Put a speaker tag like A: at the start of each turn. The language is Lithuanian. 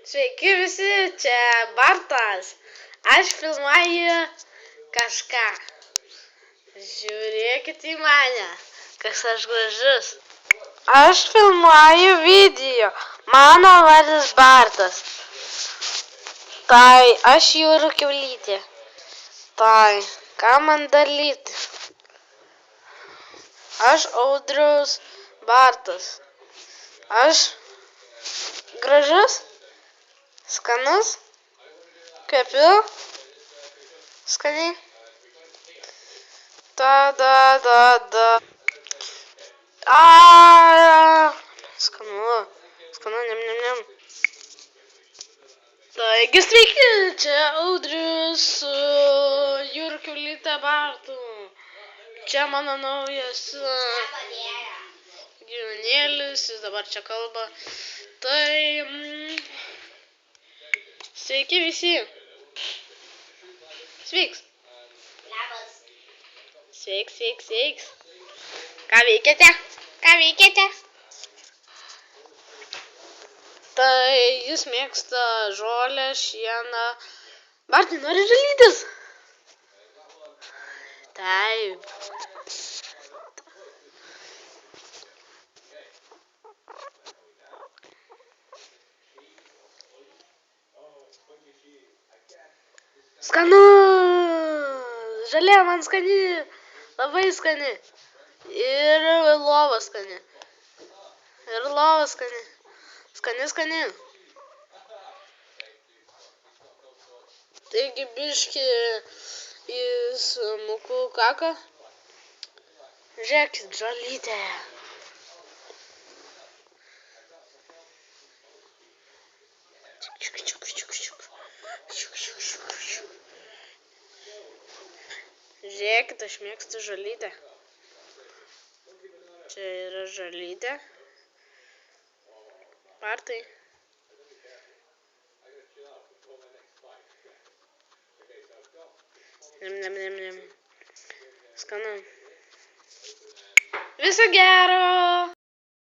A: Sveiki visi, čia Bartas. Aš filmuoju kažką. Žiūrėkit į mane, kas aš gražus. Aš filmuoju video. Mano vardas Bartas. Tai aš jūrų kiaulytė. Tai ką man daryti? Aš Audrius Bartas. Aš gražus, skanus, kvepiu skaniai. Skanu, nem. Taigi sveiki, čia Audrius su jūrų kiaulyte Bartu. Čia mano naujas gyvūnėlis, jis dabar čia kalba. Tai sveiki visi. Sveiks. Sveiks. Ką veikiate? Tai jis mėgsta žolę, šieną. Bartai, nori žalytis? Taip. Skanu. Žalė man skani. Labai skani. Ir lova skani. Skani. Taigi biški į smukų kaką. Žiūrėkit, žolytė. Žiūrėkit, aš mėgstu žolytę. Čia yra žolytė. Bartai. Nem. Skanu. Viso gero.